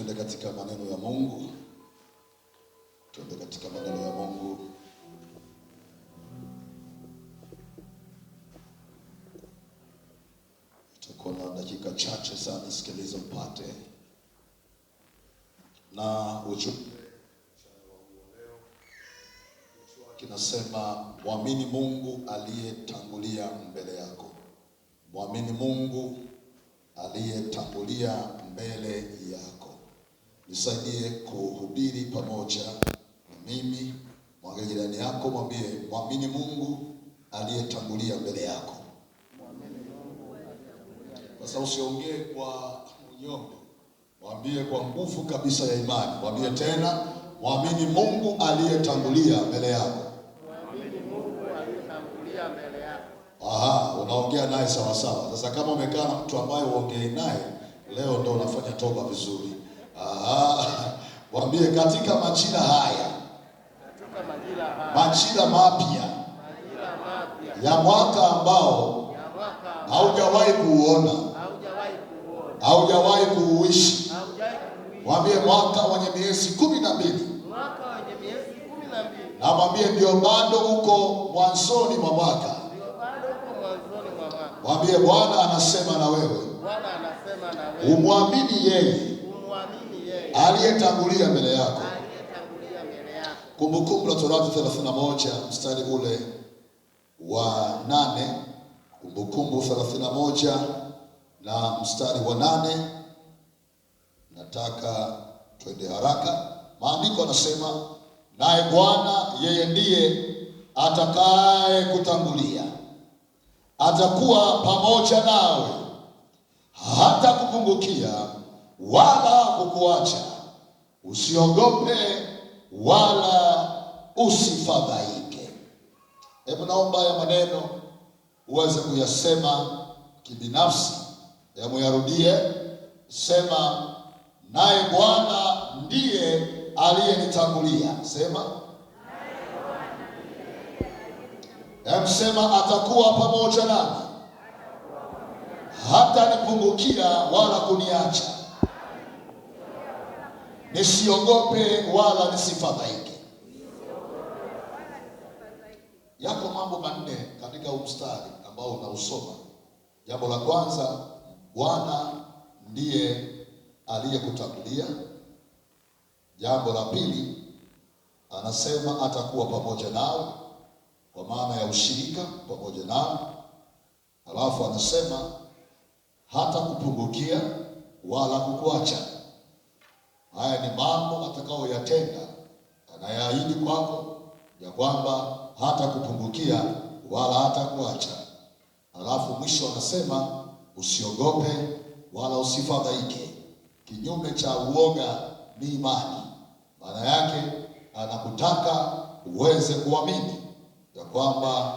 Twende katika maneno ya Mungu. Twende katika maneno ya Mungu. Tutakuwa na dakika chache sana, sikiliza mpate. Na ujumbe kinasema muamini Mungu aliyetangulia mbele yako. Muamini Mungu aliyetangulia mbele yako. Nisaidie kuhubiri pamoja na mimi. Mwangalie jirani yako, mwambie muamini Mungu aliyetangulia mbele yako. Sasa usiongee kwa unyonge, mwambie kwa nguvu kabisa ya imani. Mwambie tena, muamini Mungu aliyetangulia mbele yako. Muamini Mungu aliyetangulia mbele yako. Unaongea naye sawa sawa. Sasa kama umekaa na mtu ambaye uongee naye, leo ndio unafanya toba vizuri. Mwambie katika majira haya, majira mapya ya mwaka ambao haujawahi kuuona, haujawahi kuuishi. Mwambie mwaka wenye miezi 12. Na mwambie ndio bado uko mwanzoni mwa mwaka. Mwambie Bwana anasema na wewe. Umwamini yeye aliyetangulia mbele yako. Kumbukumbu la Torati 31 mstari ule wa 8. Kumbukumbu 31 na mstari wa 8. Nataka twende haraka. Maandiko yanasema, naye Bwana yeye ndiye atakaye kutangulia, atakuwa pamoja nawe, hata kupungukia wala kukuacha. Usiogope wala usifadhaike. Hebu naomba ya maneno uweze kuyasema kibinafsi. Hebu yarudie. Sema, naye Bwana ndiye aliyenitangulia. Sema. Hebu sema, atakuwa pamoja nami, hata nipungukia wala kuniacha. Nisiogope wala nisifadhaike. Yako mambo manne katika mstari ambao unausoma. Jambo la kwanza, Bwana ndiye aliyekutangulia. Jambo la pili, anasema atakuwa pamoja nawe, kwa maana ya ushirika pamoja nawe. Alafu anasema hata kupungukia wala kukuacha. Haya ni mambo atakayoyatenda, anayaahidi kwako ya kwamba hata kupungukia wala hata kuacha. Alafu mwisho anasema usiogope wala usifadhaike. Kinyume cha uoga ni imani. Maana yake anakutaka uweze kuamini ya kwamba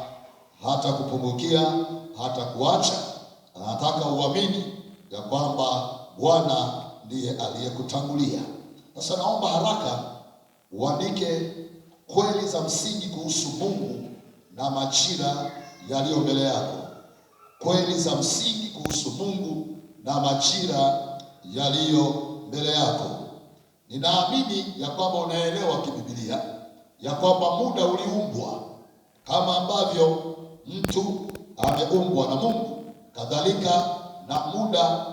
hata kupungukia hata kuacha. Anataka uamini ya kwamba Bwana ndiye aliyekutangulia. Sasa naomba haraka uandike kweli za msingi kuhusu Mungu na majira yaliyo mbele yako. Kweli za msingi kuhusu Mungu na majira yaliyo mbele yako. Ninaamini ya kwamba unaelewa kibiblia ya kwamba muda uliumbwa kama ambavyo mtu ameumbwa na Mungu, kadhalika na muda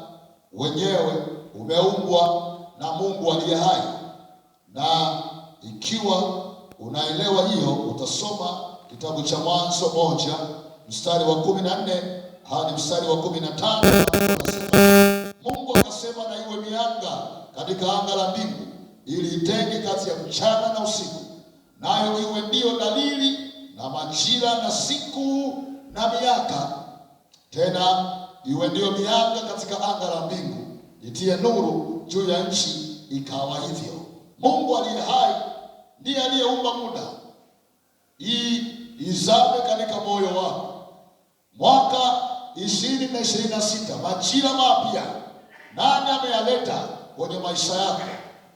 wenyewe umeumbwa na Mungu aliye hai. Na ikiwa unaelewa hiyo, utasoma kitabu cha Mwanzo 1 mstari wa 14 hadi mstari wa 15. Mungu akasema, na iwe mianga katika anga la mbingu, ili itenge kati ya mchana na usiku, nayo iwe ndiyo dalili na majira na siku na miaka. Tena iwe ndiyo mianga katika anga la mbingu, itie nuru juu ya nchi. Ikawa hivyo. Mungu aliye hai ndiye aliyeumba muda. Hii izame katika moyo wako. Mwaka 2026, majira mapya, nani ameyaleta kwenye maisha yako?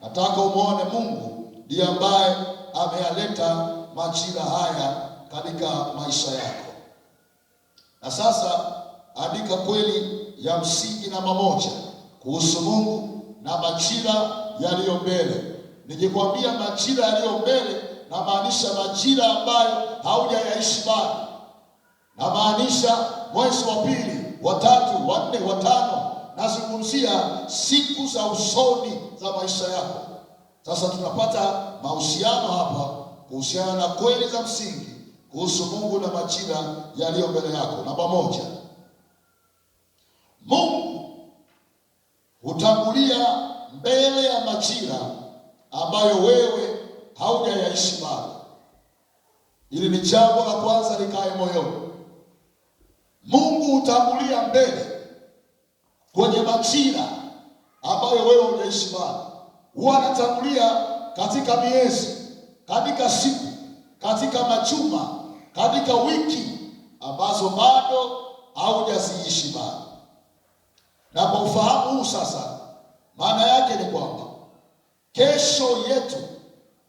Nataka umuone Mungu ndiye ambaye ameyaleta majira haya katika maisha yako. Na sasa andika kweli ya msingi namba 1 kuhusu Mungu na majira yaliyo mbele. Nikikwambia majira yaliyo mbele, namaanisha majira ambayo haujayaishi bado. Namaanisha mwezi wa pili, wa tatu, wa nne, wa tano. Nazungumzia siku za usoni za maisha yako. Sasa tunapata mahusiano hapa kuhusiana na kweli za msingi kuhusu Mungu na majira yaliyo mbele yako. Namba moja, Mungu hutangulia mbele ya majira ambayo wewe haujayaishi bado. Hili ni jambo la kwanza likae moyoni. Mungu hutangulia mbele kwenye majira ambayo wewe hujaishi bado. Huwa anatangulia katika miezi, katika siku, katika majuma, katika wiki ambazo bado haujaziishi bado. Na kwa ufahamu huu sasa, maana yake ni kwamba kesho yetu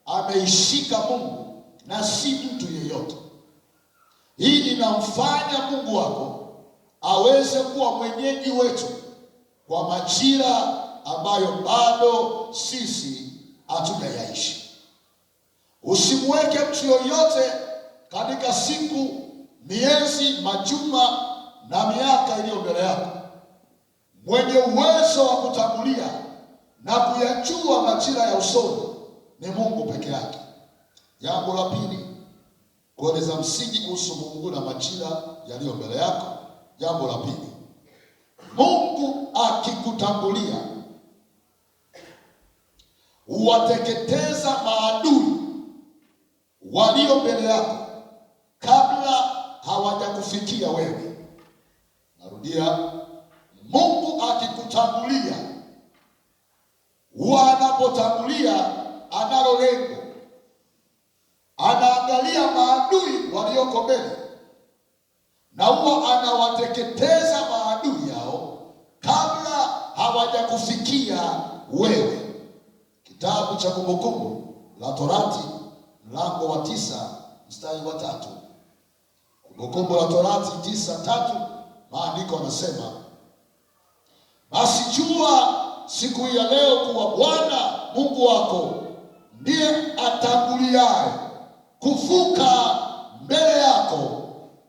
ameishika Mungu na si mtu yeyote. Hii inamfanya Mungu wako aweze kuwa mwenyeji wetu kwa majira ambayo bado sisi hatujayaishi. Usimweke mtu yoyote katika siku, miezi, majuma na miaka iliyo mbele yako. Mwenye uwezo wa kutangulia na kuyajua majira ya usoni ni Mungu peke yake. Jambo la pili, kueleza msingi kuhusu Mungu na majira yaliyo mbele yako. Jambo la pili, Mungu akikutangulia huwateketeza maadui walio mbele yako kabla hawajakufikia wewe. Narudia, Mungu akikutangulia, anapotangulia analo lengo. Anaangalia maadui walioko mbele na huwa anawateketeza maadui yao kabla hawajakufikia wewe. Kitabu cha Kumbukumbu la Torati mlango wa 9 mstari wa 3. Kumbukumbu la Torati 9:3, maandiko yanasema, basi jua siku ya leo kuwa Bwana Mungu wako ndiye atanguliaye kuvuka mbele yako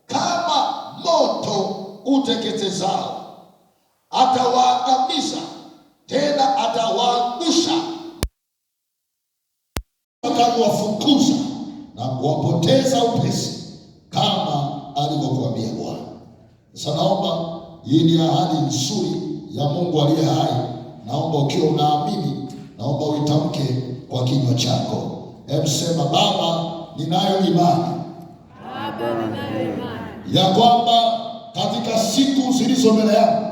kama moto uteketezao. Atawaangamiza tena atawaangusha, akawafukuza na kuwapoteza upesi kama alivyokuambia Bwana. Sasa naomba, hii ni ahadi nzuri ya Mungu aliye hai. Naomba ukiwa unaamini, naomba uitamke kwa kinywa chako. Hebu sema, Baba, ninayo imani. Baba, ninayo imani ya kwamba katika siku zilizo mbele yangu,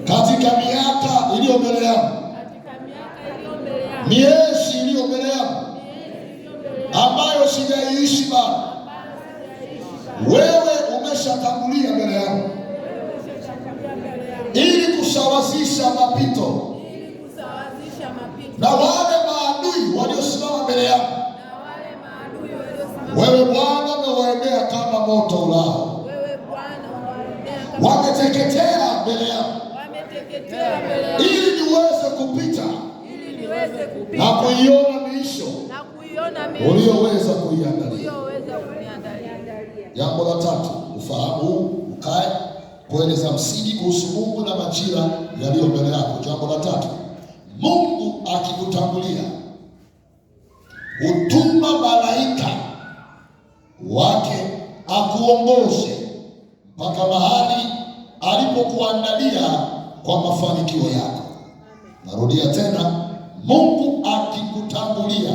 katika miaka iliyo mbele yangu, miezi iliyo mbele yangu ambayo sijaiishi bado, wewe umeshatangulia mbele yangu ili kusawazisha mapito na wale maadui waliosimama mbele yangu. Wewe Bwana umewaendea kama moto ulao, wameteketea mbele yangu ili niweze kupita na kuiona miisho ulioweza kuiandalia. Jambo la tatu, ufahamu huu ukae kueleza msingi kuhusu Mungu na majira yaliyo mbele yako. Jambo la tatu, Mungu akikutangulia hutuma malaika wake akuongoze mpaka mahali alipokuandalia kwa mafanikio yako. Narudia tena, Mungu akikutangulia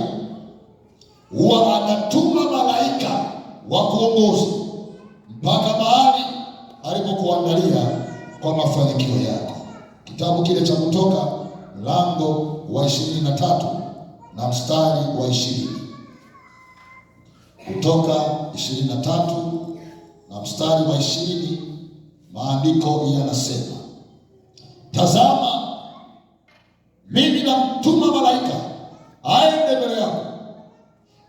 huwa anatuma malaika wakuongoze mpaka mahali alipokuandalia kwa mafanikio yako. Kitabu kile cha Kutoka mlango wa 23 na mstari wa 20. Kutoka 23 na mstari wa 20, maandiko yanasema, tazama, mimi namtuma malaika aende mbele yako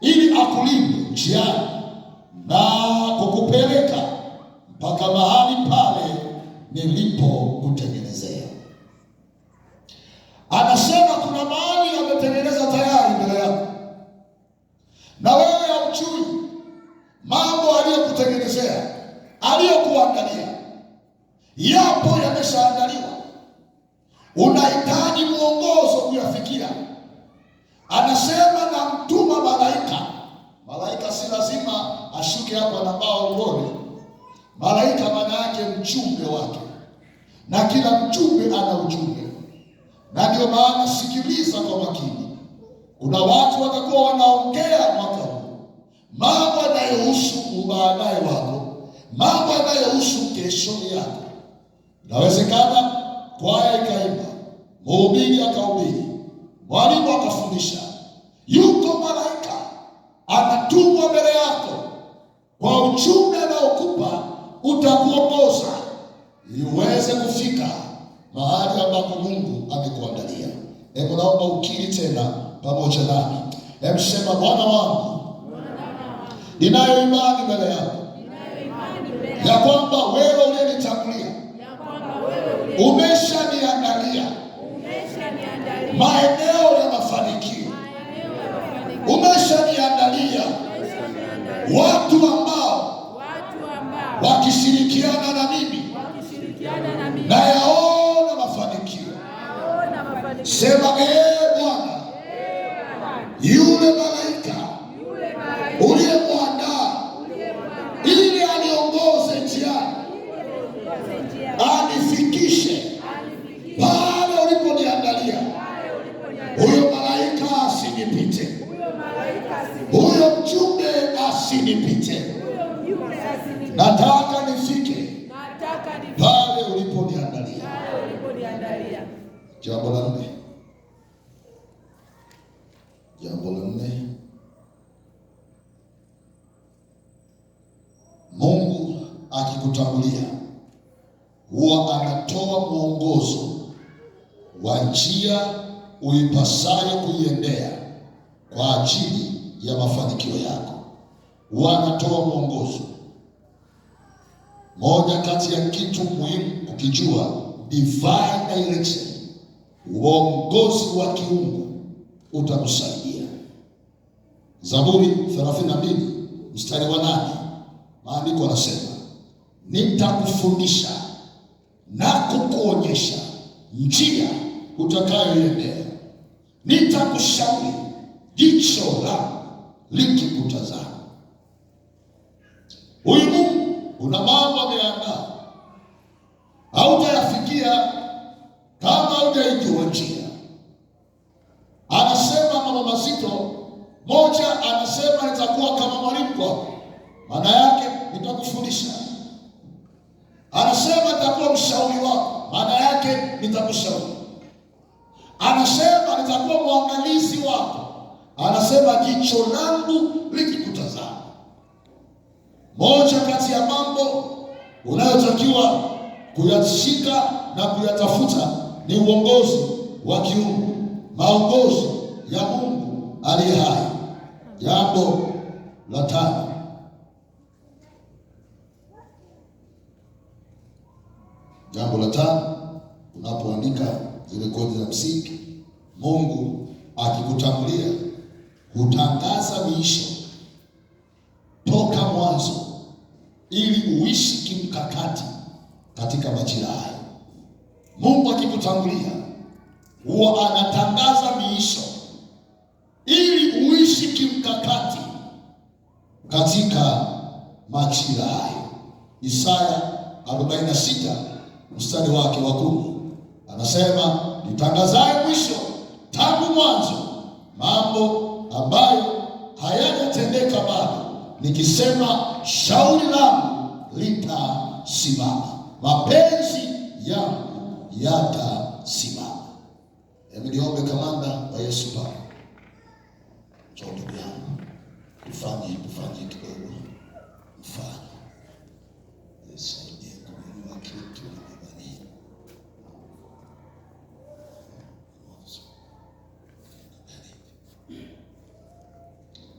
ili akulinde njiani na kukupeleka mpaka mahali pale nilipokutengenezea. Anasema kuna mahali ametengeneza tayari mbele yako, na wewe haujui mambo aliyokutengenezea, aliyokuandalia. Yapo yameshaandaliwa, unahitaji mwongozo kuyafikia. Anasema na mtuma malaika. Malaika si lazima ashuke hapa na mbao uone. Malaika maana yake mjumbe wake, na kila mjumbe ana ujumbe. Na ndio maana sikiliza kwa makini. Kuna watu watakuwa wanaongea mwaka huu mambo yanayohusu baadaye wako, mambo yanayohusu kesho yako. Inawezekana kwaya ikaimba, mhubiri akahubiri, mwalimu akafundisha. Yuko malaika anatumwa mbele yako kwa ujumbe anaokupa, utakuongoza ili uweze kufika mahali ambapo Mungu amekuandalia. Hebu naomba ukiri tena pamoja nami. Hebu sema, Bwana wangu, ninayo imani mbele yako ya kwamba wewe uliyenitangulia umeshaniandalia maeneo ya mafanikio. Umeshaniandalia watu ambao wakishirikiana na mimi na yaona mafanikio. Sema, Bwana, yule malaika uliyemwandaa ili aniongoze njiani, anifikishe pale uliponiandalia. Huyo malaika asinipite, huyo mjumbe asinipite. Nataka nifike pale uliponiandalia. Jambo la nne. Mungu akikutangulia huwa anatoa mwongozo wa njia uipasayo kuiendea kwa ajili ya mafanikio yako. Huwa anatoa mwongozo. Moja kati ya kitu muhimu kukijua, divine direction, uongozi wa kiungu utakusaidia. Zaburi 32 mstari wa 8, maandiko yanasema, nitakufundisha na kukuonyesha njia utakayoiendea, nitakushauri jicho langu likikutazama. Huyu Mungu una mambo ameandaa, hautayafikia kama hujaijua njia. Anasema mambo mazito. Moja, anasema nitakuwa kama mwalimu kwako, maana yake nitakufundisha. Anasema nitakuwa mshauri wako, maana yake nitakushauri. Anasema nitakuwa mwangalizi wako, anasema jicho langu likikutazama. Moja kati ya mambo unayotakiwa kuyashika na kuyatafuta ni uongozi wa kiungu, maongozi ya Mungu aliye hai. Jambo la 5. Jambo la 5, unapoandika zile kodi za msingi, Mungu akikutangulia hutangaza miisho toka mwanzo ili uishi kimkakati katika majira haya. Mungu akikutangulia huwa anatangaza miisho ili uishi kimkakati katika majira haya. Isaya 46 mstari wake wa 10 anasema, nitangazaye mwisho tangu mwanzo, mambo ambayo hayajatendeka bado, nikisema shauri langu litasimama, mapenzi yangu yatasimama. Hebu niombe kamanda wa Yesu Baba. Njoo ndugu yangu, tufanye kidogo mfano. Nisaidie kuinua kitu imani.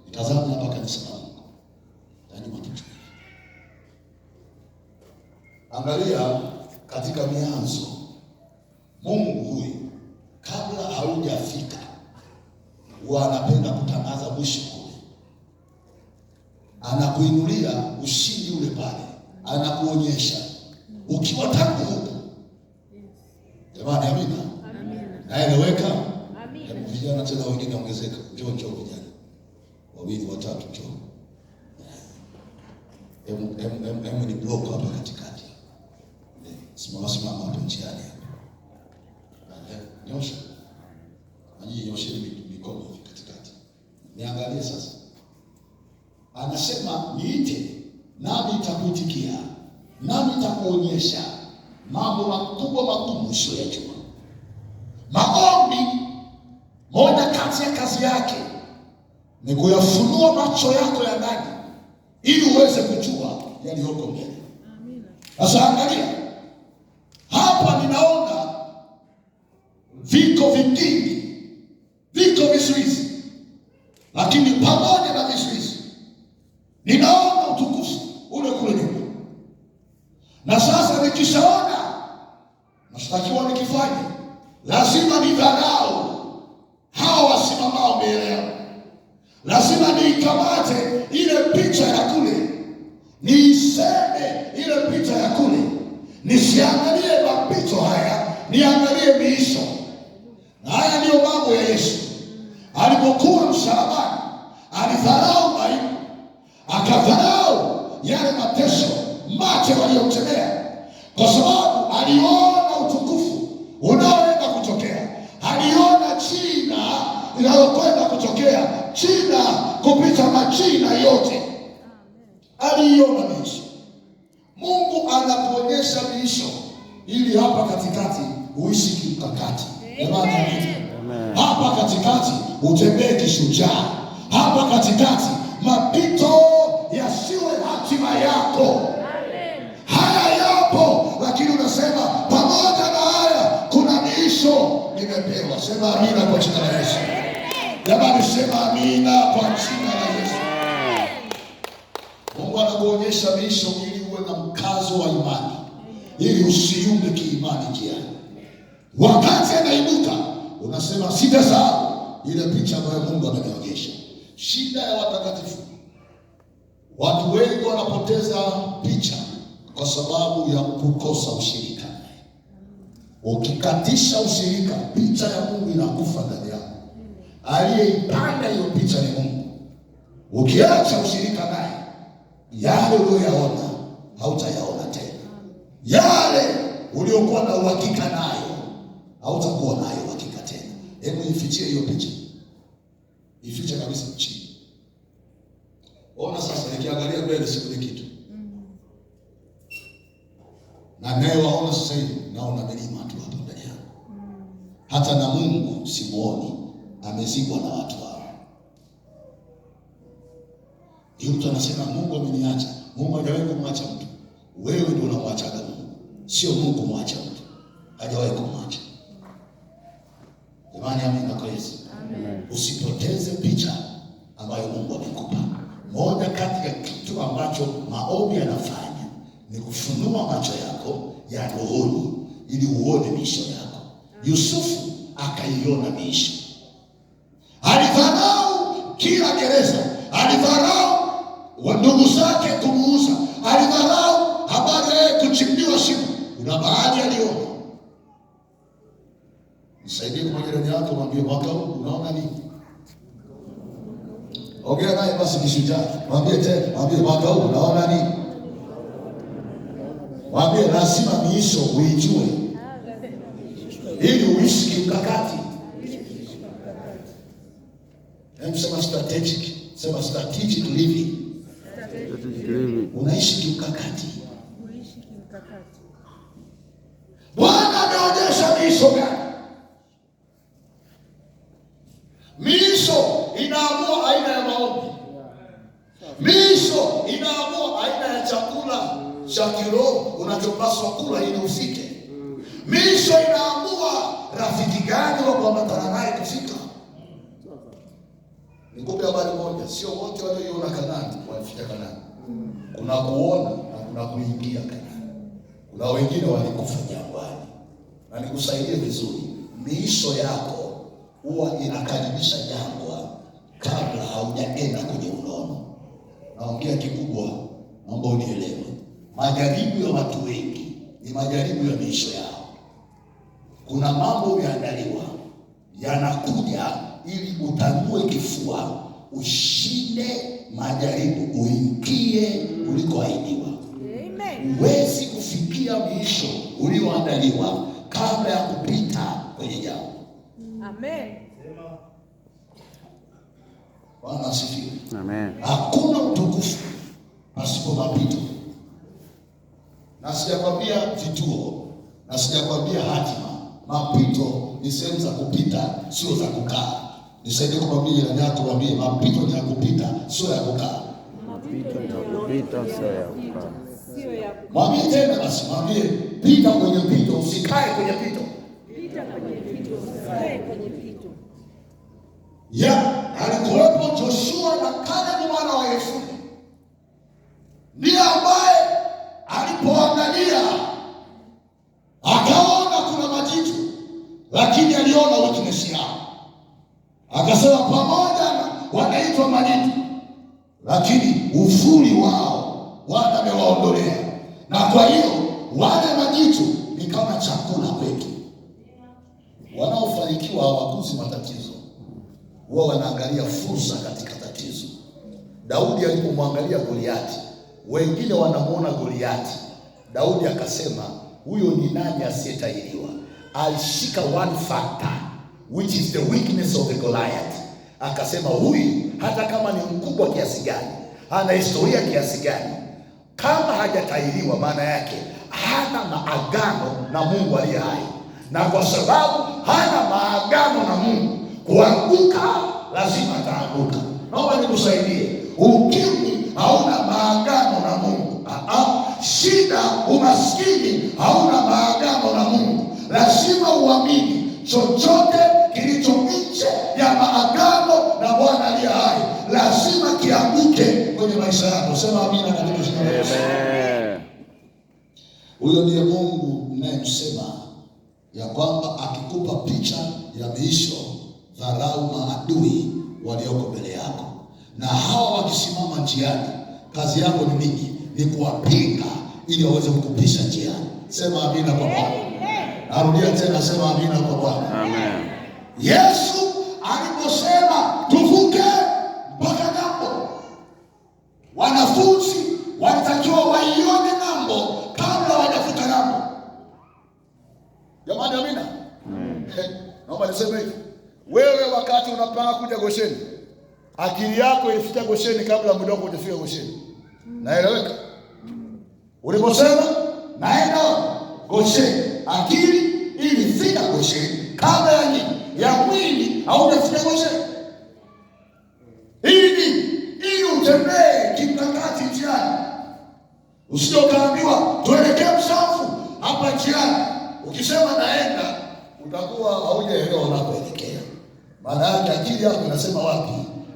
Nitazame hapa kanisa la Mungu. Yaani mtu. Angalia katika mianzo, Mungu huyu kabla haujafika, huwa anapenda kutangaza mwisho kule. Anakuinulia ushindi ule pale, anakuonyesha ukiwa tangu huko. Jamani, amina. Naeleweka? Hebu vijana tena wengine ongezeka. Njoo vijana. Wawili watatu njoo. Hebu ni block hapa katikati. Simama hapo njiani. Nyosha. Nyosha mikono katikati. Niangalie sasa. Anasema niite nami nitakuitikia, nami nitakuonyesha mambo makubwa magumu usiyojua. Maombi, moja kati ya kazi yake ni kuyafunua macho yako ya ndani ili uweze kujua yaliyoko mbele. Sasa angalia hapa, ninaona viko vingi, viko vizuizi, lakini pamoja na vizuizi ninaona utukufu ule kule nyuma. Na sasa nikishaona, nashtakiwa nikifanya, lazima nidharau hao wasimamao mbele yangu. Lazima niikamate ile picha ya kule, niiseme ile picha ya kule, nisiangalie mapito haya, niangalie miisho. Na haya ndiyo mambo ya Yesu. Alipokuwa msalabani, alidharau aibu, akadharau yale mateso, mate waliomtendea, kwa sababu aliona utukufu unaoenda kutokea. Aliona jina linalokwenda kutokea, jina kupita majina yote. Aliona miisho. Mungu anakuonyesha miisho ili hapa katikati uishi kimkakati. Hapa katikati utembee kishujaa. Hapa katikati mapito yasiwe hatima yako. Haya yapo, lakini unasema pamoja na haya kuna miisho nimepewa. Sema amina kwa jina la Yesu. Jamani, sema amina kwa jina la Yesu. Mungu anakuonyesha miisho ili uwe na mkazo wa imani, ili usiyumbe kiimani njiani. Wakati anaibuka unasema sitasahau ile picha ambayo Mungu amenionyesha. Shida ya watakatifu, watu wengi wanapoteza picha kwa sababu ya kukosa ushirika. Ukikatisha ushirika, picha ya Mungu inakufa ndani yako. Aliyeipanda hiyo picha ni Mungu. Ukiacha ushirika naye, yale uliyoyaona hautayaona tena. Yale uliokuwa na uhakika nayo hautakuwa nayo uhakika tena. Hebu ifichie hiyo picha, ifiche kabisa chini. Ona sasa, nikiangalia mbele sikuni kitu. Na naye waona sasa hivi, naona milima tu hapo ndani yangu. Hata na Mungu simuoni, amezibwa na watu hao. Hiyo mtu anasema Mungu ameniacha. Mungu hajawahi kumwacha mtu. Wewe ndio unamwacha Mungu. Sio Mungu kumwacha mtu. Hajawahi kumwacha. Jamani, amina kwa Yesu. Amen. Usipoteze picha ambayo Mungu amekupa. Moja kati ya kitu ambacho maombi yanafanya ni kufunua macho yako ya rohoni ili uone miisho yako. Yusufu akaiona miisho. Alidharau kila gereza, alidharau ndugu zake kumuuza, alidharau habari ya kuchimbiwa shimo. Kuna baadhi aliona. Nisaidie kwa jirani yako, mwambie mwaka huu unaona nini? Ongea naye basi kishujaa. Mwambie tena, mwambie mwaka huu unaona nini? Mwambie lazima miisho uijue ili uishi kimkakati. Sema strategic, sema strategic living. Unaishi kimkakati. Bwana ameonyesha miisho gani? Miisho inaamua aina ya maombi. Miisho inaamua aina ya chakula cha kiroho unachopaswa kula ili ufike. Miisho inaamua rafiki gani wa kuambatana naye kufika. Nikupe habari moja, sio wote walioiona Kanaani walifika Kanaani. Kuna kuona na kuna kuingia Kanaani. Kuna wengine walikufa jangwani. Na nikusaidie vizuri, miisho yako huwa inakaribisha jangwa kabla haujaenda kwenye unono. Naongea kikubwa, naomba unielewe. Majaribu ya watu wengi ni majaribu ya maisha yao. Kuna mambo yaandaliwa yanakuja ili utanue kifua, ushinde majaribu, uingie ulikoahidiwa. Huwezi kufikia mwisho ulioandaliwa kabla ya kupita kwenye jambo. Amen. Bwana asifiwe. Amen. Hakuna utukufu pasipo mapito. Na sijakwambia vituo, na sijakwambia hatima. Mapito ni sehemu za kupita, sio za kukaa. Nisaidie kumwambia jirani yako, mwambie mapito ni ya kupita, sio ya kukaa. Mapito ni ya kupita, sio ya kukaa. Mwambie tena basi, mwambie pita kwenye pito, usikae kwenye pito. Pita kwenye pito, usikae kwenye pito. Alikuwepo Joshua na Kalebu mwana wa Yefune. Ndiye ambaye alipoangalia akaona kuna majitu, lakini aliona weakness yao. Akasema pamoja na wanaitwa majitu, lakini ufuri wao Bwana amewaondolea. Na kwa hiyo wale majitu ni kama chakula kwetu. Wanaofanikiwa hawakuzi matatizo, wao wanaangalia fursa katika tatizo. Daudi alipomwangalia Goliati, wengine wanamuona Goliati. Daudi akasema, huyo ni nani asiyetahiriwa? Alishika one factor, which is the weakness of the Goliath. Akasema huyu hata kama ni mkubwa kiasi gani, ana historia kiasi gani, kama hajatahiriwa, maana yake hana maagano na Mungu aliye hai. Na kwa sababu hana maagano na Mungu, kuanguka lazima ataanguka. Naomba nikusaidie, ukimwi hauna maagano na Mungu. Shida, umaskini hauna maagano na Mungu. Lazima uamini chochote kilicho nje ya maagano na Bwana aliye hai lazima kianguke kwenye maisha yako. Sema amina katika jina la Yesu. Amen. Huyo ndiye Mungu ninayemsema, ya kwamba akikupa picha ya miisho, dharau maadui walioko mbele yako, na hawa wakisimama njiani, kazi yako ni nini? Ni kuwapinga ili waweze kukupisha njiani. Sema amina kwa Bwana. Narudia tena, sema amina kwa Bwana. Amen. Yesu aliposema tuvuke mpaka ng'ambo, wanafunzi walitakiwa waione ng'ambo kabla hawajavuka ng'ambo. Jamani, amina. Naomba niseme hivi, wewe wakati unapanga kuja Gosheni, akili yako ilifika Gosheni kabla muda wako hujafika Gosheni. Naeleweka? Uliposema naenda Gosheni, akili ilifika Gosheni kabla ya nini? Ya mwili haujafika Gosheni. Ili utembee kimkakati njiani. Usije ukaambiwa tuelekee Msamvu hapa njiani. Ukisema naenda, utakuwa haujaelewa unakoelekea. Maana yake akili yako inasema wapi?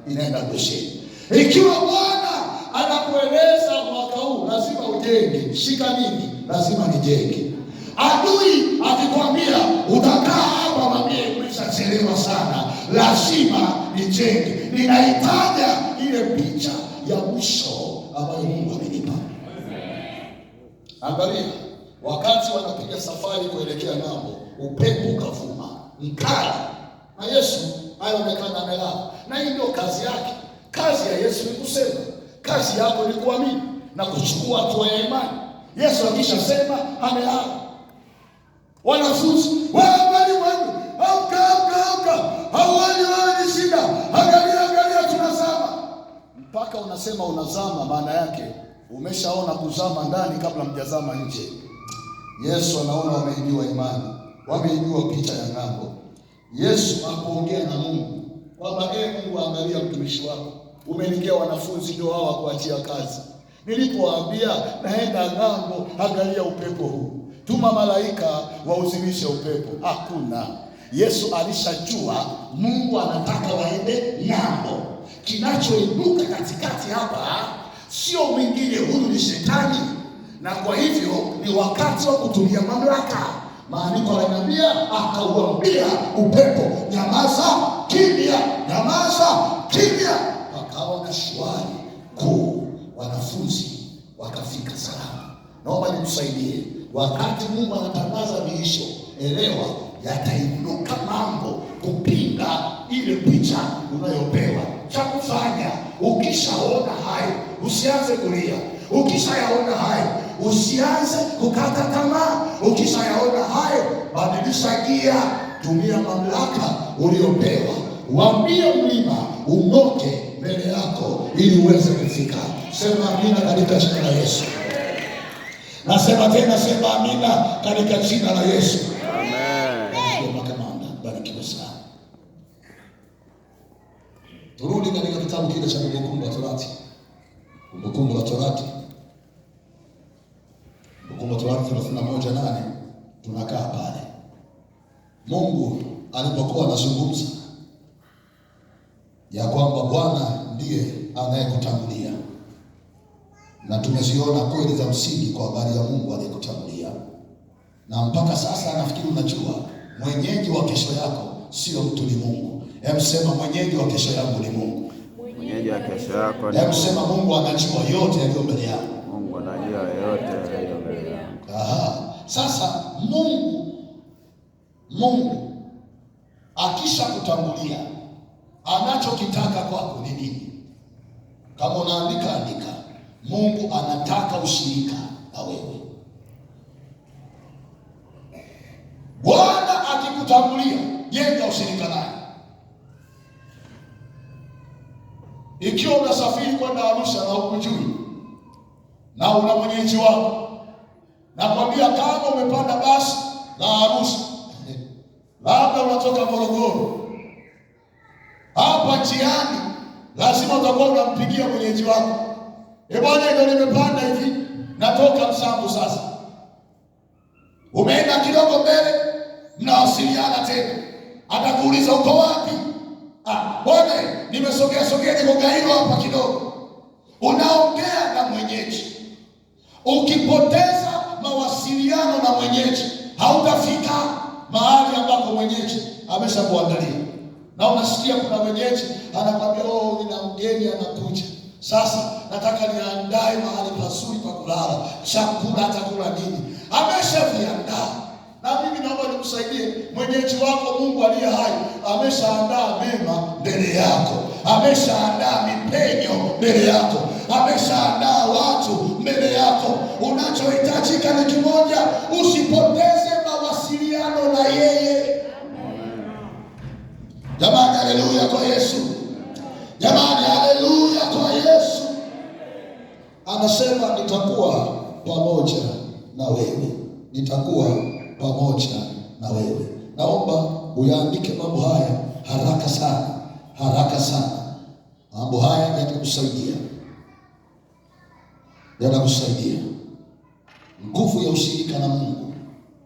Inaenda Gosheni. Ikiwa Bwana anakueleza mwaka huu lazima ujenge, shika nini? Lazima nijenge. Adui akikwambia utakaa hapa, mwambie umeshachelewa sana, lazima nijenge. Ninahitaja ile picha ya mwisho ambayo Mungu amenipa. Angalia, wakati wanapiga safari kuelekea ng'ambo, upepo ukavuma mkali, na Yesu aonekana amelala. Na hii ndio kazi yake. Kazi ya Yesu ni kusema, kazi yako ni kuamini na kuchukua hatua ya imani. Yesu akishasema amelala. Wanafunzi, wewe amka, hauoni wewe ni shida, angalia tunazama. Mpaka unasema unazama, maana yake umeshaona kuzama ndani kabla mjazama nje. Yesu anaona wameijua imani, wameijua picha ya ng'ambo. Yesu akuongea na Mungu kwamba Mungu, angalia mtumishi wako, umenigia wanafunzi ndio hao kuachia kazi. Nilipowaambia naenda ng'ambo, angalia upepo huu, tuma malaika wauzimishe upepo. Hakuna. Yesu alishajua Mungu anataka waende ng'ambo. Kinachoinuka katikati hapa sio mwingine, huyu ni Shetani. Na kwa hivyo ni wakati wa kutumia mamlaka. Maandiko yananiambia akauambia upepo, nyamaza kimya, nyamaza kimya. Wakawa na shwari kuu, wanafunzi wakafika salama. Naomba nikusaidie, wakati Mungu anatangaza miisho, elewa yatainuka mambo kupinga ile picha unayopewa. Cha kufanya, ukishaona hayo usianze kulia. Ukishayaona hayo usianze kukata tamaa. Ukishayaona hayo badilisha gia, tumia mamlaka uliopewa. Waambie mlima ung'oke mbele yako ili uweze kufika. Sema amina katika jina la Yesu. Nasema tena, sema amina katika jina la Yesu. Amen. Makamanda, barikiwe sana. Turudi katika kitabu kile cha Kumbukumbu la Torati. Kumbukumbu la Torati. Kumbukumbu la Torati 31:8. Tunakaa pale. Mungu alipokuwa anazungumza ya kwamba Bwana ndiye anayekutangulia, na tumeziona kweli za msingi kwa habari ya Mungu anayekutangulia, na mpaka sasa nafikiri unajua mwenyeji wa kesho yako sio mtu, ni Mungu. Hebu sema mwenyeji wa kesho yangu ni Mungu. Mwenyeji wa kesho yako ni Mungu. Hebu sema Mungu anajua yote yaliyo mbele yangu. Mungu anajua yote yaliyo mbele yangu. Sasa Mungu akisha kutangulia, anachokitaka kwako ni nini? Kama unaandika, andika. Mungu anataka ushirika na wewe. Bwana akikutangulia, jenga ushirika naye. Ikiwa unasafiri kwenda Arusha na hukujui na una mwenyeji wako, nakwambia kama umepanda basi la Arusha, labda unatoka Morogoro, hapa njiani lazima utakuwa unampigia mwenyeji wako, bwana, ndio nimepanda hivi, natoka Msambu sasa. Umeenda kidogo mbele, mnawasiliana tena, atakuuliza uko wapi? Bwana, nimesogea niko Gairo hapa kidogo. Unaongea na mwenyeji. Ukipoteza mawasiliano na mwenyeji, hautafika mahali ambako mwenyeji ameshakuandalia. Na unasikia kuna mwenyeji anakwambia, nina mgeni anakuja, sasa nataka niandae mahali pazuri pa kulala, chakula atakula nini, ameshaviandaa. Na mimi naomba nikusaidie, mwenyeji wako Mungu aliye hai ameshaandaa mema mbele yako, ameshaandaa mipenyo mbele yako, ameshaandaa watu mbele yako. Unachohitajika ni kimoja, usipoteze mawasiliano na yeye. Jamani, haleluya kwa Yesu. Jamani, haleluya kwa Yesu. Anasema nitakuwa pamoja na wewe, nitakuwa pamoja na wewe. Naomba uyaandike mambo haya haraka sana, haraka sana. Mambo haya yatakusaidia, yatakusaidia. Nguvu ya ushirika na Mungu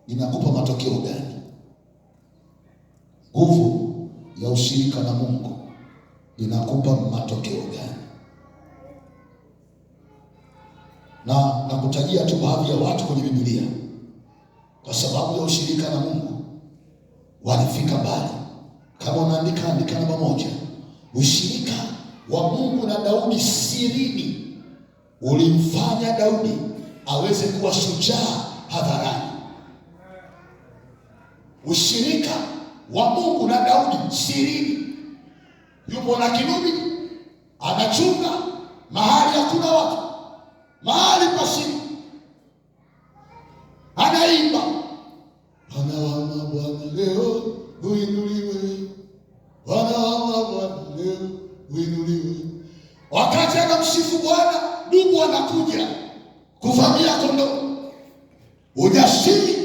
inakupa matokeo gani? Nguvu ya ushirika na Mungu inakupa matokeo gani? Na nakutajia tu baadhi ya watu kwenye Biblia, kwa sababu ya ushirika na Mungu walifika mbali. Kama unaandika, andika namba 1. Ushirika wa Mungu na Daudi sirini ulimfanya Daudi aweze kuwa shujaa hadharani. Ushirika wa Mungu na Daudi sirini, yupo na kinubi, anachunga mahali hakuna watu, mahali pasipo, anaimba, Bwana wa mabwana leo uinuliwe, Bwana wa mabwana leo uinuliwe. Wakati anamsifu Bwana, dubu anakuja kuvamia kondoo. Ujasiri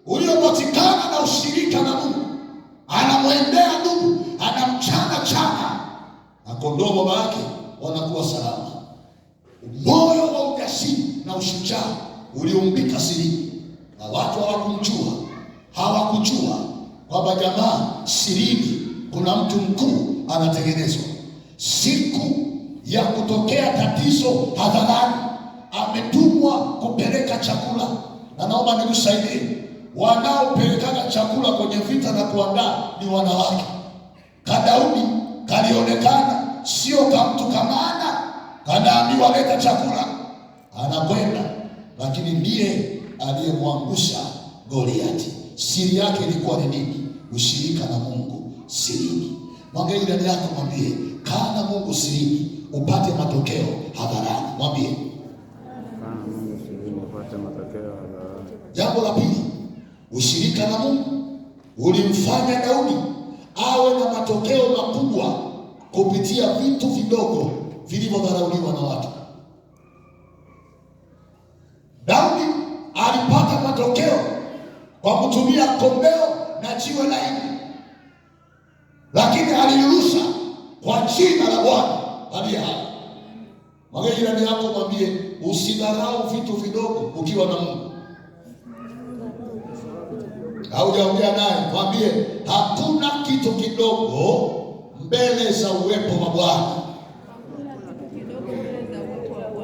uliopatikana na ushirika na Mungu, anamwendea dubu, anamchana chana, na kondoo baba yake wanakuwa salama. Moyo wa ujasiri na ushujaa uliumbika sirini, na watu hawakujua kwamba jamaa sirini kuna mtu mkuu anatengenezwa. Siku ya kutokea tatizo hadharani, ametumwa kupeleka chakula. Na naomba nikusaidie, wanaopelekaga chakula kwenye vita na kuandaa ni wanawake. Daudi kalionekana sio kamtu kamana, kanaambiwa leta chakula, anakwenda, lakini ndiye aliyemwangusha Goliati. Siri yake ilikuwa ni nini? Ushirika na Mungu sirini. Mwambie jirani yako, mwambie kaa na Mungu sirini upate matokeo hadharani. Mwambie Kaa na Mungu sirini upate matokeo hadharani. Jambo la pili, ushirika na Mungu ulimfanya Daudi awe na matokeo makubwa kupitia vitu vidogo vilivyodharauliwa na watu. Daudi alipata matokeo kwa kutumia kombeo na jiwe laini, lakini alirusha kwa jina la Bwana aliye hai. Mwambie jirani yako, mwambie usidharau vitu vidogo ukiwa na Mungu. Haujaongea naye, mwambie hakuna kitu kidogo mbele za uwepo wa Bwana.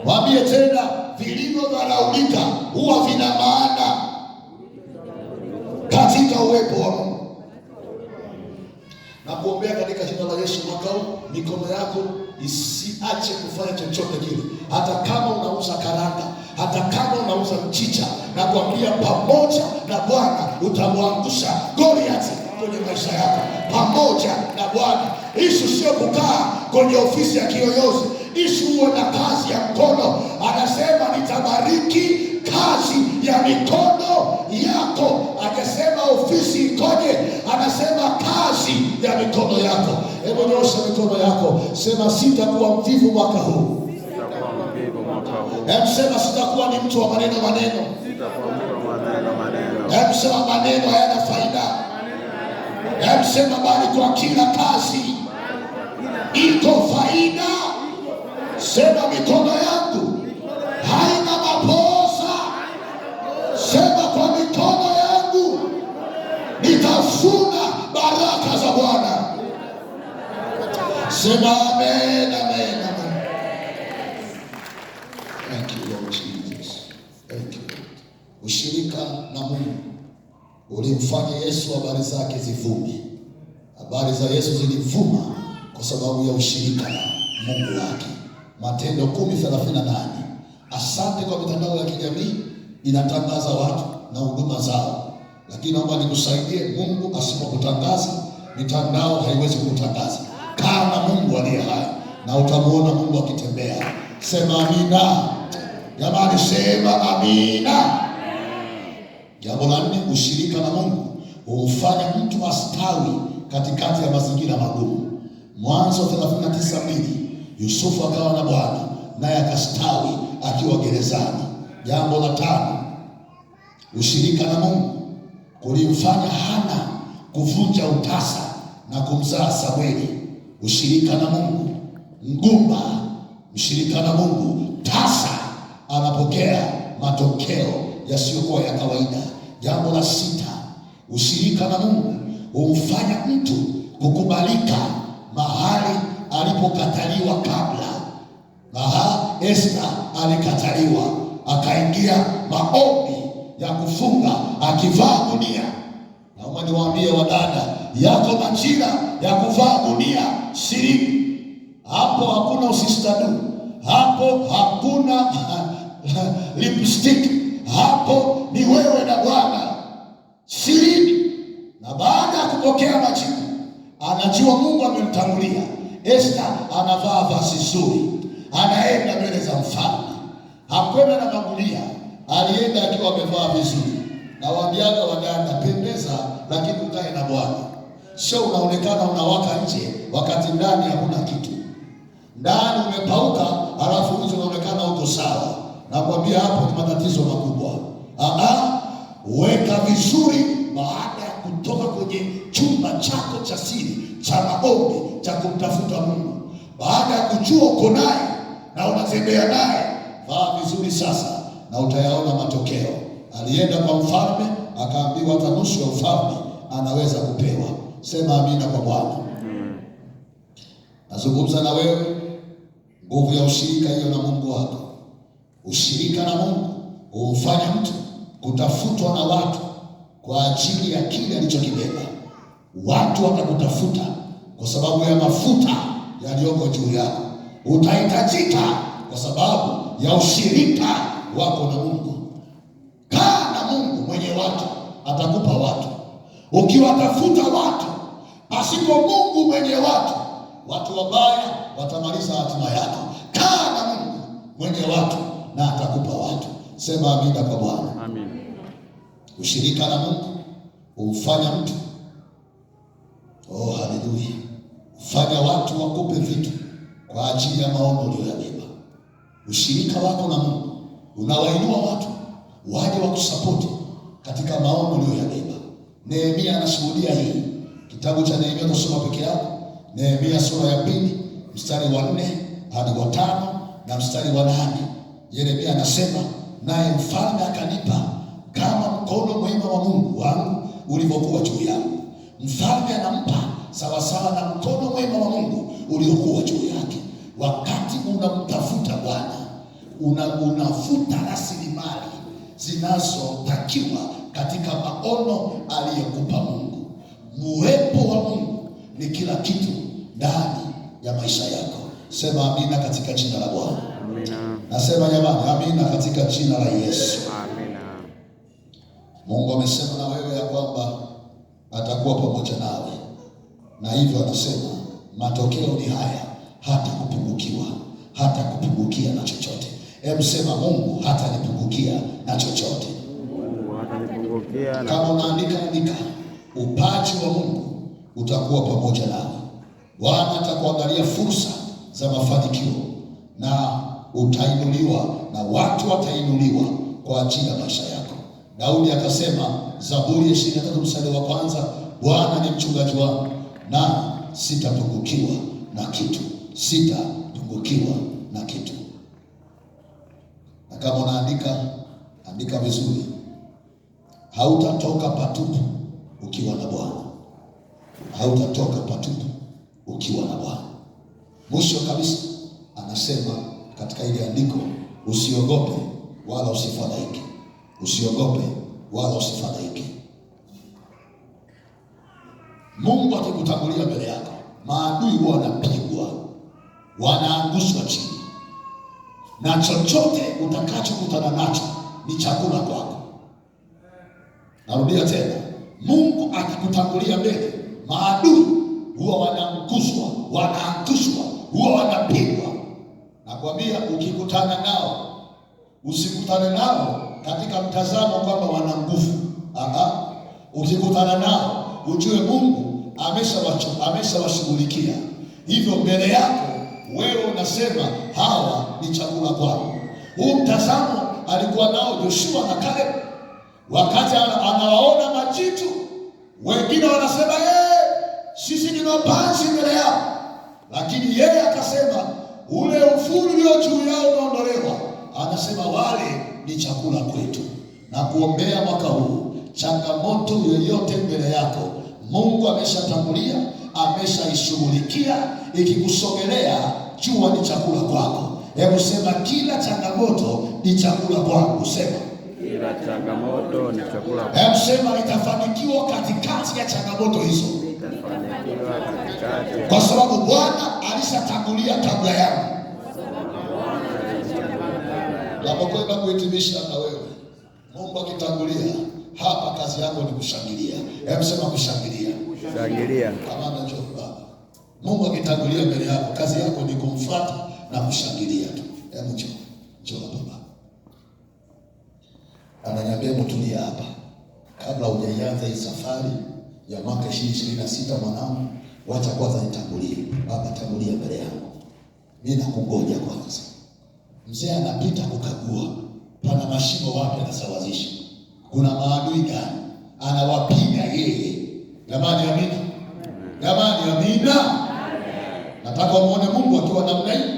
Mwambie tena, vilivyodharaulika huwa vina maana katika uwepo wa Mungu. Na kuombea katika jina la Yesu mwaka huu, mikono yako isiache kufanya chochote kile. Hata kama unauza karanga, hata kama unauza mchicha, na kuambia pamoja na Bwana utamwangusha Goliati kwenye maisha yako. Pamoja na Bwana. Ishu sio kukaa kwenye ofisi ya kiyoyozi. Ishu uwe na kazi ya mkono. Anasema nitabariki kazi ya mikono yako. Akasema ofisi ikoje? Anasema kazi ya mikono yako. Hebu nyosha mikono yako, sema sitakuwa mvivu mwaka huu. Hebu sema sitakuwa ni mtu wa maneno. Hebu sema maneno hayana faida. Hebu sema bali kwa kila kazi iko faida. Sema mikono yangu haina mapoza. Sema kwa mikono yangu nitafuna baraka za Bwana. Sema amen, amen, amen. Thank you Lord Jesus. Thank you. Ushirika na Mungu ulimfanya Yesu habari zake zivume. Habari za Yesu zilivuma kwa sababu ya ushirika na Mungu wake. Matendo 10:38. Asante kwa mitandao ya kijamii inatangaza watu na huduma zao, lakini naomba nikusaidie, Mungu asipokutangaza mitandao haiwezi kukutangaza. Kaa na Mungu aliye hai na utamuona Mungu akitembea. Sema amina. Jamani, sema amina. Jambo la nne, ushirika na Mungu humfanya mtu astawi katikati ya mazingira magumu. Mwanzo 39:2. Yusufu akawa na Bwana naye akastawi akiwa gerezani. Jambo la tano, ushirika na Mungu kulimfanya Hana kuvunja utasa na kumzaa Samueli. Ushirika na Mungu, mgumba mshirika na Mungu, tasa anapokea matokeo yasiyokuwa ya kawaida. Jambo la sita, ushirika na Mungu humfanya mtu kukubalika mahali alipokataliwa kabla. Esther alikataliwa, akaingia maombi ya kufunga akivaa gunia. Naomba niwaambie wadada, yako majira ya kuvaa gunia siri. Hapo hakuna usistadu, hapo hakuna lipstick, hapo ni wewe na Bwana siri. Na baada ya kupokea majibu, anajua Mungu amemtangulia. Esther anavaa vazi zuri, anaenda mbele za mfalme. Hakwenda na magunia, alienda akiwa amevaa vizuri. Na waambiaga wadada, pendeza lakini ukae na Bwana. Sio unaonekana unawaka nje wakati ndani hakuna kitu. Ndani umepauka alafu nje unaonekana uko sawa. Nakwambia hapo ni matatizo makubwa. Weka vizuri baada ya kutoka kwenye chumba chako cha siri cha maombi cha kumtafuta Mungu. Baada ya kujua uko naye na unatembea naye, vaa vizuri sasa na utayaona matokeo. Alienda kwa mfalme akaambiwa hata nusu ya ufalme anaweza kupewa. Sema amina kwa Bwana. Nazungumza na wewe, nguvu ya ushirika hiyo na Mungu wako. Ushirika na Mungu humfanya mtu kutafutwa na watu kwa ajili ya kile alichokibeba. Watu watakutafuta kwa sababu ya mafuta yaliyoko juu yako. Utahitajika kwa sababu ya ushirika wako na Mungu. Kaa na Mungu mwenye watu, atakupa watu. Ukiwatafuta watu pasipo Mungu mwenye watu, watu wabaya watamaliza hatima yako. Kaa na Mungu mwenye watu na atakupa watu. Sema amina kwa Bwana. Amen. Ushirika na Mungu umfanya mtu, oh haleluya, fanya watu wakupe vitu kwa ajili ya maono uliyoyabeba. Ushirika wako na Mungu unawainua watu waje wakusapoti katika maono uliyoyabeba. Nehemia anashuhudia hii. Kitabu cha Nehemia tusoma peke yako. Nehemia sura ya 2 mstari wa 4 hadi wa 5 na mstari wa 8. Yeremia anasema, naye mfalme akanipa kama mkono mwema wa Mungu wangu ulivyokuwa juu yangu. Mfalme anampa sawasawa na mkono mwema wa Mungu uliokuwa juu yake. Wakati unamtafuta Bwana, unafuta rasilimali zinazotakiwa katika maono aliyokupa Mungu. Uwepo wa Mungu ni kila kitu ndani ya maisha yako. Sema amina katika jina la Bwana. Amina. Nasema jamani, amina katika jina la Yesu. Amina. Mungu amesema na wewe ya kwamba atakuwa pamoja nawe, na hivyo anasema matokeo ni haya, hata kupungukiwa, hata kupungukia na chochote. Hebu sema, Mungu hata nipungukia na chochote. Mungu hata nipungukia na... Kama unaandika, upaji wa Mungu utakuwa pamoja nawe. Bwana atakuangalia fursa za mafanikio na utainuliwa, na watu watainuliwa kwa ajili ya maisha yako. Daudi akasema, Zaburi 23 mstari wa 1, Bwana ni mchungaji wangu na sitapungukiwa na kitu. Sitapungukiwa na kitu. Na kama unaandika, andika vizuri. Hautatoka patupu ukiwa na Bwana. Hautatoka patupu ukiwa na Bwana. Mwisho kabisa anasema katika ile andiko, usiogope wala usifadhaike. Usiogope wala usifadhaike. Mungu akikutangulia mbele yako, maadui huwa wanapigwa, wanaangushwa chini, na chochote utakachokutana nacho ni chakula kwako. Narudia tena, Mungu akikutangulia mbele, maadui huwa wanaangushwa, huwa wanapigwa. Nakwambia, ukikutana nao, usikutane nao katika mtazamo kwamba wana nguvu. Ukikutana nao ujue Mungu ameshawashughulikia. Hivyo mbele yako wewe unasema hawa ni chakula kwao. Huu mtazamo alikuwa nao Joshua na Caleb wakati anawaona majitu. Wengine wanasema sisi ni mapanzi mbele yao, lakini yeye akasema ule ufuru ulio juu yao unaondolewa. Anasema wale ni chakula kwetu. Na kuombea mwaka huu, changamoto yoyote mbele yako, Mungu ameshatangulia, ameshaishughulikia. Ikikusogelea, jua ni chakula kwako. Hebu sema, kila changamoto ni chakula kwangu. Sema, kila changamoto ni chakula kwangu. Hebu sema, nitafanikiwa katikati ya changamoto hizo, kwa sababu Bwana alishatangulia kabla yangu. Napokwenda kuhitimisha na wewe, Mungu akitangulia hapa, kazi yako ni kushangilia. Hebu sema kushangilia. Kushangilia. Kama njoo baba. Mungu akitangulia mbele yako, kazi yako ni kumfuata na kushangilia tu. Hebu njoo baba. Ananiambia mtulia hapa. Kabla hujaianza hii safari ya mwaka 2026 mwanangu, wacha kwanza nitangulie. Baba, tangulia mbele yangu. Mimi nakungoja kwanza. Mzee anapita kukagua, pana mashimo wapi anasawazisha, kuna maadui gani anawapiga yeye. Jamani, amina. Jamani, amina. Nataka muone Mungu akiwa namna hii,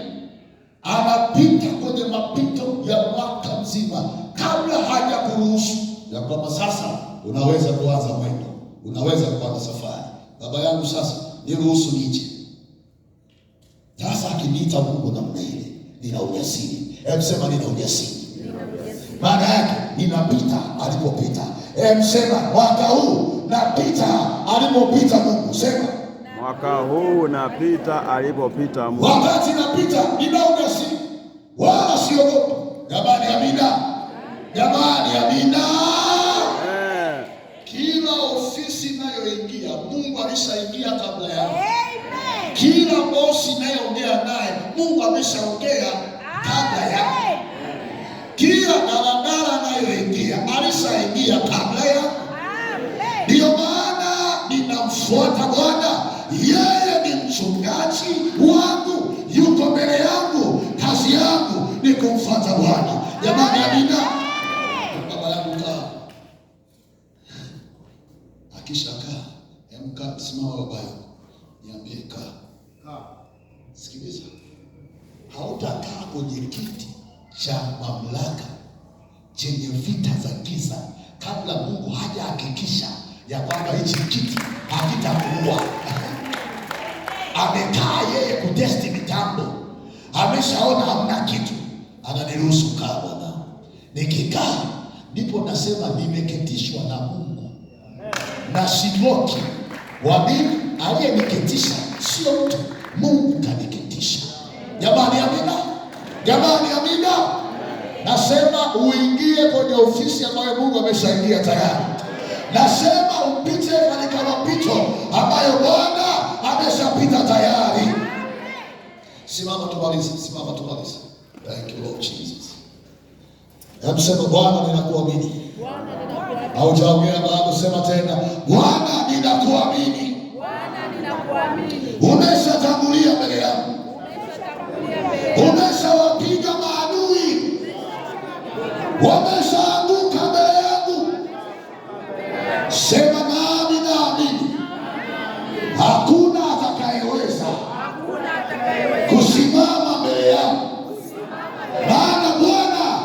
anapita kwenye mapito ya mwaka mzima kabla haja kuruhusu ya kwamba sasa unaweza kuanza mwendo, unaweza kuanza safari. Baba yangu, sasa niruhusu nije. Sasa akiniita Mungu namna ile, nina ujasiri. Hebu sema, nina ujasiri. Maana yake ninapita alipopita. Msema mwaka huu napita alipopita Mungu. Sema mwaka huu napita alipopita Mungu. Wakati napita nina ujasiri wala siogopa. Jamani, amina. Jamani, amina. Kila ofisi nayoingia Mungu alishaingia kabla yangu. Kila bosi nayoongea naye Mungu ameshaongea kabla yangu. Kila daladala nayoingia alishaingia kabla yangu. Ndio maana ninamfuata Bwana. Yeye ni mchungaji wangu, yuko mbele yangu. Kazi yangu ni kumfuata Bwana. Jamani, amina. Baba yangu kaa. Akisha kaa, simama baba yangu. Niambie kaa. Sikiliza. Hautakaa kwenye kiti cha mamlaka chenye vita za giza kabla Mungu hajahakikisha ya kwamba hichi kiti hakitakuua. Amekaa yeye kutesti mitambo, ameshaona hamna kitu, ananiruhusu kaa Bwana. Nikikaa ndipo nasema nimeketishwa na Mungu na sitoki. Wabili aliyeniketisha sio mtu, Mungu kaniketisha. Jamani, amina. Jamani, amina. Nasema uingie kwenye ofisi ambayo Mungu ameshaingia tayari. Nasema upite katika mapito ambayo Bwana ameshapita tayari. Simama tumalize, simama tumalize. Thank you Lord Jesus. Hebu sema Bwana ninakuamini. Bwana ninakuamini. Haujaongea bado, sema tena. Bwana ninakuamini. Bwana ninakuamini. Umeshatangulia mbele yangu. Umeshawapiga maadui. Wameshaanguka mbele yangu. Sema nami naamini. Hakuna atakayeweza kusimama mbele yangu. Maana Bwana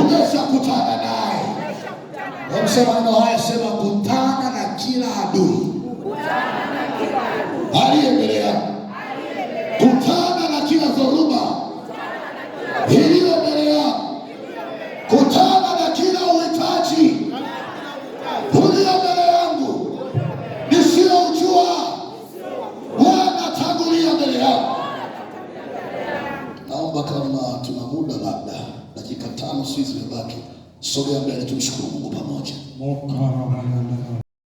umeshakutana naye. Sema neno haya, sema kutana na kila adui aliye mbele yangu. Kutana na kila dhoruba iliyo mbele yangu. Kutana na kila uhitaji ulio mbele yangu nisiyoujua. Bwana tangulia mbele yangu. Naomba kama tuna muda, labda dakika 5 sisi zimebaki, sogea mbele tumshukuru Mungu pamoja.